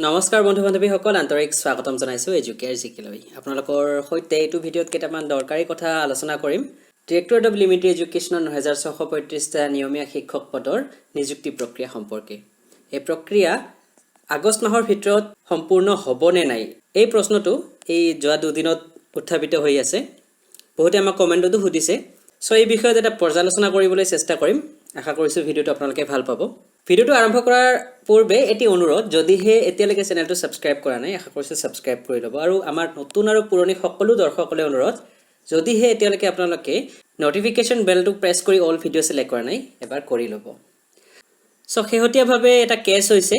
নমস্কাৰ বন্ধু বান্ধৱীসকল আন্তৰিক স্বাগতম জনাইছো এডুকেয়াৰ জিকেলৈ আপোনালোকৰ সৈতে এইটো ভিডিঅ'ত কেইটামান দৰকাৰী কথা আলোচনা কৰিম ডিৰেক্টৰেট অফ লিমিটেড এডুকেশ্যনৰ 9635টা নিয়মীয়া শিক্ষক পদৰ নিযুক্তি প্ৰক্ৰিয়া সম্পৰ্কে এই প্ৰক্ৰিয়া আগষ্ট মাহৰ ভিতৰত সম্পূৰ্ণ হ'বনে নাই এই প্ৰশ্নটো এই যোৱা দুদিনত উত্থাপিত হৈ আছে বহুতে আমাক কমেন্টতো সুধিছে সো এই বিষয়ত এটা পৰ্যালোচনা কৰিবলৈ চেষ্টা কৰিম আশা কৰিছো ভিডিঅ'টো আপোনালোকে ভাল পাব ভিডিঅ'টো আৰম্ভ কৰাৰ পূৰ্বে এটি অনুৰোধ যদিহে এতিয়ালৈকে চেনেলটো সাবস্ক্ৰাইব কৰা নাই আশা কৰিছো সাবস্ক্ৰাইব কৰি ল'ব আৰু আমাৰ নতুন আৰু পুৰণি সকলো দৰ্শকসকলে অনুৰোধ যদিহে এতিয়ালৈকে আপোনালোকে নটিফিকেশন বেলটো প্ৰেছ কৰি অল ভিডিঅ সিলেক্ট কৰা নাই এবাৰ কৰি ল'ব সো শেহতীয়াভাৱে এটা কেছ হৈছে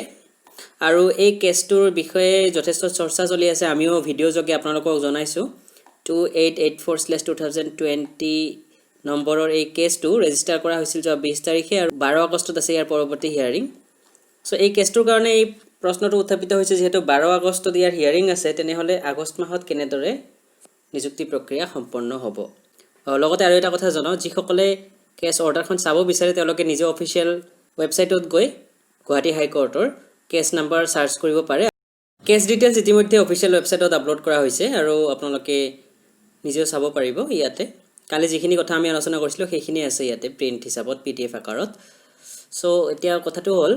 আৰু এই কেছটোৰ বিষয়ে যথেষ্ট চৰ্চা চলি আছে আমিও ভিডিঅ যোগে আপোনালোকক জনাইছো 2884/2020 নম্বৰৰ এই কেছটো ৰেজিষ্টাৰ কৰা হৈছিল 20 তাৰিখে আৰু 12 আগষ্টত আছে ইয়াৰ পৰৱৰ্তী হিয়াৰিং সো এই কেছটোৰ কাৰণে এই প্ৰশ্নটো উত্থাপিত হৈছে যেহেতু 12 আগষ্টত ইয়াৰ হিয়াৰিং আছে তেনেহলে আগষ্ট মাহত কেনেদৰে নিযুক্তি প্ৰক্ৰিয়া সম্পন্ন হ'ব লগতে আৰু এটা কথা জনাও যিসকলে কেছ অৰ্ডাৰখন চাব বিচাৰে তেওঁলোকে নিজে অফিচিয়েল ৱেবছাইটত গৈ গুৱাহাটী হাই কোৰ্টৰ কেছ নম্বৰ সাৰ্চ কৰিব পাৰে কেছ ডিটেইলছ ইতিমধ্যে অফিচিয়েল ৱেবছাইটত আপলোড কৰা হৈছে আৰু আপোনালোকে নিজে চাব পাৰিব ইয়াতে কালি যিখিনি কথা আমি আলোচনা কৰিছিলো সেইখিনি আছে ইয়াতে প্ৰিন্ট হিচাপত পিডিএফ আকাৰত সো এতিয়া কথাটো হ'ল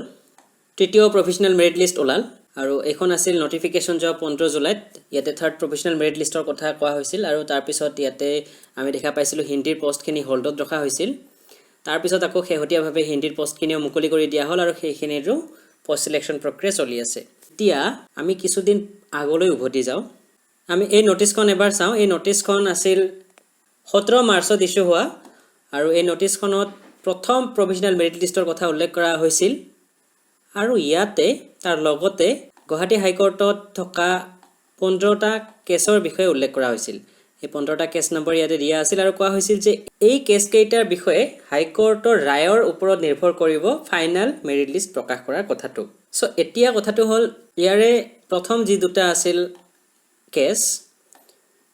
তৃতীয় প্ৰফেশনাল মেৰিট লিষ্ট ওলাল আৰু এখন আছিল নটিফিকেশন যোৱা 15 জুলাইত ইয়াতে থাৰ্ড প্ৰফেশনাল মেৰিট লিষ্টৰ কথা কোৱা হৈছিল আৰু তাৰ পিছত ইয়াতে আমি দেখা পাইছিলো হিন্দীৰ পোষ্টখিনি হোল্ডত ৰখা হৈছিল তাৰ পিছত আকৌ শেহতীয়াভাৱে হিন্দীৰ পোষ্টখিনিও মুকলি কৰি দিয়া হ'ল আৰু সেইখিনিৰো পোষ্ট সিলেকশন প্ৰক্ৰিয়া চলি আছে এতিয়া আমি কিছুদিন আগলৈ উভতি যাওঁ আমি এই নোটিছখন এবাৰ চাওঁ এই নোটিছখন আছিল 17 মাৰ্চত ইস্যু হোৱা আৰু এই নোটিছখনত প্ৰথম প্ৰভিজনাল মেৰিট লিষ্টৰ কথা উল্লেখ কৰা হৈছিল আৰু ইয়াতে তাৰ লগতে গুৱাহাটী হাই কোৰ্টত থকা 15টা কেছৰ বিষয়ে উল্লেখ কৰা হৈছিল এই 15টা কেছ নম্বৰ ইয়াতে দিয়া আছিল আৰু কোৱা হৈছিল যে এই কেছ কেইটাৰ বিষয়ে হাই কোৰ্টৰ ৰায়ৰ ওপৰত নিৰ্ভৰ কৰিব ফাইনাল মেৰিট লিষ্ট প্ৰকাশ কৰাৰ কথাটো সো এতিয়া কথাটো হ'ল ইয়াৰে প্ৰথম যি দুটা আছিল কেছ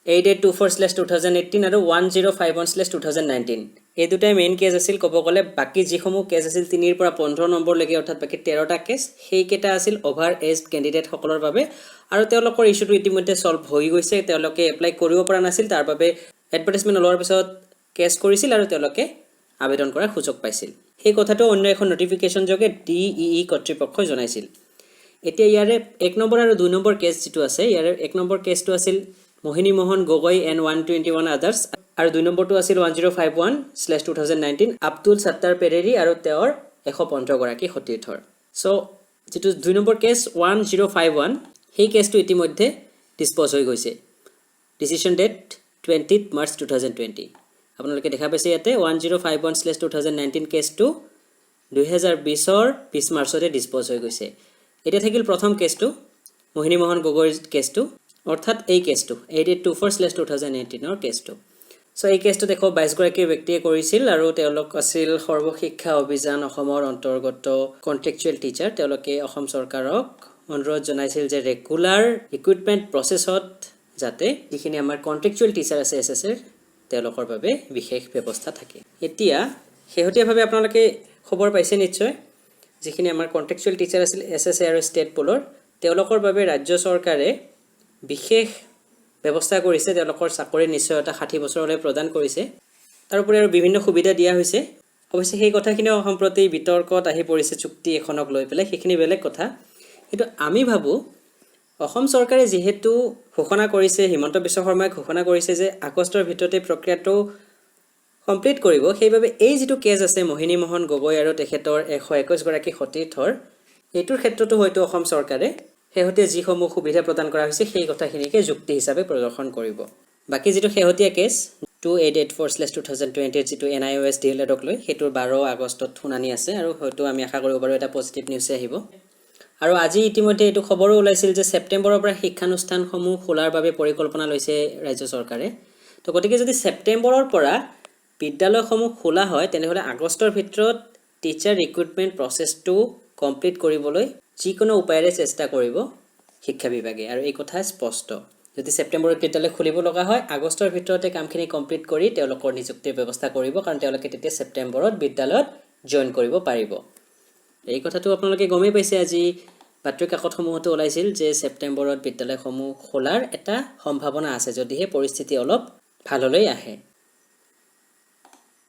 8824/2018 আৰু 1051/2019 এই দুটাই মেইন কেছ আছিল ক'ব গ'লে বাকি যিসমূহ কেছ আছিল 3 পৰা 15 নম্বৰ লৈকে অৰ্থাৎ বাকি 13টা কেছ সেই কেটা আছিল ওভাৰ এজড ক্যান্ডিডেট সকলৰ বাবে আৰু তেওঁলোকৰ ইস্যুটো ইতিমধ্যে সলভ হৈ গৈছে তেওঁলোকে এপ্লাই কৰিব পৰা নাছিল তাৰ বাবে এডভাৰটাইজমেন্ট ওলোৱাৰ পিছত কেছ কৰিছিল আৰু তেওঁলোকে আবেদন কৰাৰ সুযোগ পাইছিল সেই কথাটো অন্য এখন নটিফিকেশন যোগে ডিইই কৰ্তৃপক্ষই জনাইছিল এতিয়া ইয়াৰে 1 নম্বৰ আৰু 2 নম্বৰ কেছ যেটো আছে ইয়াৰে 1 নম্বৰ কেছটো আছিল মোহিনী মোহন গগৈ এণ্ড 121 আদাৰ্স আৰু 2 নম্বৰটো আছিল 1051/2019 আব্দুল সত্তাৰ পেৰেৰি আৰু তেওঁৰ 115 গৰাকী সতীৰ্থৰ সো যেটো 2 নম্বৰ কেছ 1051 সেই কেছটো ইতিমধ্যে ডিসপোজ হৈ গৈছে ডিসিশন ডেট 20th মাৰ্চ 2020 আপোনালোকে দেখা পাইছে ইয়াতে 1051/2019 কেছটো 2020 ৰ 20 মাৰ্চতে ডিসপোজ হৈ গৈছে এটা থাকিল প্ৰথম কেছটো মোহিনী মোহন গগৈৰ কেছটো অৰ্থাৎ এই কেছটো 8824/2018 ৰ কেছটো সো এই কেছটো দেখো 22 গৰাকী ব্যক্তিয়ে কৰিছিল আৰু তেওঁলোক আছিল সৰ্বশিক্ষা অভিযান অসমৰ অন্তৰ্গত কন্ট্ৰেকচুৱেল টিচাৰ তেওঁলোকে অসম চৰকাৰক অনুৰোধ জনাইছিল যে ৰেগুলাৰ ইকুইপমেন্ট প্ৰসেছত যাতে যিখিনি আমাৰ কন্ট্ৰেকচুৱেল টিচাৰ আছে এছএছৰ তেওঁলোকৰ বাবে বিশেষ ব্যৱস্থা থাকে এতিয়া শেহতীয়াভাৱে আপোনালোকে খবৰ পাইছে নিশ্চয় যিখিনি আমাৰ কন্ট্ৰেকচুৱেল টিচাৰ আছিল এছএছএ আৰু ষ্টেট পুলৰ তেওঁলোকৰ বাবে ৰাজ্য চৰকাৰে বিশেষ ব্যৱস্থা কৰিছে তেওঁলোকৰ চাকৰি নিশ্চয়তা 60 বছৰলৈ প্ৰদান কৰিছে তাৰ উপৰি আৰু বিভিন্ন সুবিধা দিয়া হৈছে অৱশ্যে সেই কথাখিনি সম্প্ৰতি বিতৰ্কত আহি পৰিছে চুক্তি এখনক লৈ পেলাই সেইখিনি বেলেগ কথা কিন্তু আমি ভাবো অসম চৰকাৰে যেহেতু ঘোষণা কৰিছে হিমন্ত বিশ্ব শৰ্মাই ঘোষণা কৰিছে যে আগষ্টৰ ভিতৰতে প্ৰক্ৰিয়াটো কমপ্লিট কৰিব সেইভাবে এই যেটো কেছ আছে মোহিনী মোহন গগৈ আৰু তেখেতৰ 121 গৰাকী সতীৰ্থৰ এইটোৰ ক্ষেত্ৰতো হয়তো অসম চৰকাৰে শেহতীয়া যিসমূহ সুবিধা প্ৰদান কৰা হৈছে সেই কথাখিনিকে যুক্তি হিচাপে প্ৰদৰ্শন কৰিব বাকি যেটো শেহতীয়া কেছ 2884/2020 যেটো এনআইওএছ ডিএলএডক লৈ হেতুৰ 12 আগষ্টত শুনানি আছে আৰু হয়তো আমি আশা কৰিব পাৰো এটা পজিটিভ নিউজ আহিব আৰু আজি ইতিমধ্যে এটো খবৰো ওলাইছিল যে সেপ্টেম্বৰৰ পৰা শিক্ষানুষ্ঠানসমূহ খোলাৰ বাবে পৰিকল্পনা লৈছে ৰাজ্য চৰকাৰে তো গতিকে যদি সেপ্টেম্বৰৰ পৰা বিদ্যালয়সমূহ খোলা হয় তেনেহলে আগষ্টৰ ভিতৰত টিচাৰ ৰিক্ৰুটমেন্ট প্ৰসেসটো কমপ্লিট কৰিবলৈ যিকোনো উপায়েৰে চেষ্টা কৰিব শিক্ষা বিভাগে আৰু এই কথা স্পষ্ট যদি সেপ্টেম্বৰত বিদ্যালয় খুলিব লগা হয় আগষ্টৰ ভিতৰতে কামখিনি কমপ্লিট কৰি তেওঁলোকৰ নিযুক্তিৰ ব্যৱস্থা কৰিব কাৰণ তেওঁলোকে তেতিয়া সেপ্টেম্বৰত বিদ্যালয়ত জয়েন কৰিব পাৰিব এই কথাটো আপোনালোকে গমেই পাইছে আজি বাতৰি কাকতসমূহতো ওলাইছিল যে ছেপ্টেম্বৰত বিদ্যালয়সমূহ খোলাৰ এটা সম্ভাৱনা আছে যদিহে পৰিস্থিতি অলপ ভাললৈ আহে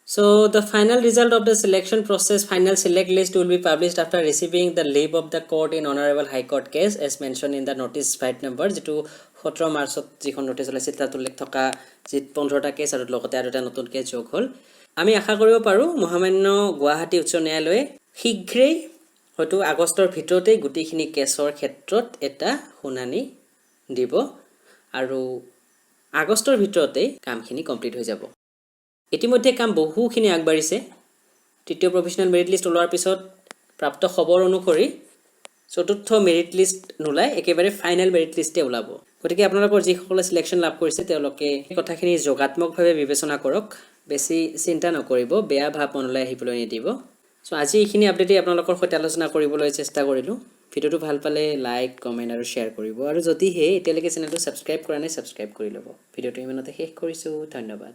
So the final result of the selection process, final select list will be published after receiving the leave of the court in Honorable High Court case as mentioned in the notice file number যেটো 17 মাৰ্চত যিখন notice ওলাইছিল তাত উল্লেখ থকা যে 15টা cash আৰু লগতে আৰু এটা নতুন কেছ যোগ হ'ল আমি আশা কৰিব পাৰো মহামান্য গুৱাহাটী উচ্চ ন্যায়ালয়ে শীঘ্ৰেই হয়তো আগষ্টৰ ভিতৰতে গুটিখিনি কেছৰ ক্ষেত্ৰত এটা শুনানি দিব আৰু আগষ্টৰ ভিতৰতে কামখিনি কমপ্লিট হৈ যাব ইতিমধ্যে কাম বহুখিনি আগবাঢ়িছে তৃতীয় প্ৰফেশনাল মেৰিট লিষ্ট ওলোৱাৰ পিছত প্ৰাপ্ত খবৰ অনুসৰি চতুৰ্থ মেৰিট লিষ্ট নোলাই একেবাৰে ফাইনেল মেৰিট লিষ্টে ওলাব গতিকে আপোনালোকৰ যিসকলে সিলেকশন লাভ কৰিছে তেওঁলোকে এই কথাখিনি যোগাত্মকভাৱে বিবেচনা কৰক বেছি চিন্তা নকৰিব বেয়া ভাৱ মনলৈ আহিবলৈ নিদিব সো আজি এইখিনি আপডেট আপোনালোকৰ সৈতে আলোচনা কৰিবলৈ চেষ্টা কৰিলো ভিডিওটো ভাল পালে লাইক কমেন্ট আৰু শেয়াৰ কৰিব আৰু যদি হে এতিয়ালৈকে চেনেলটো সাবস্ক্ৰাইব কৰা নাই সাবস্ক্ৰাইব কৰি ল'ব ভিডিওটো ইমানতে শেষ কৰিছো ধন্যবাদ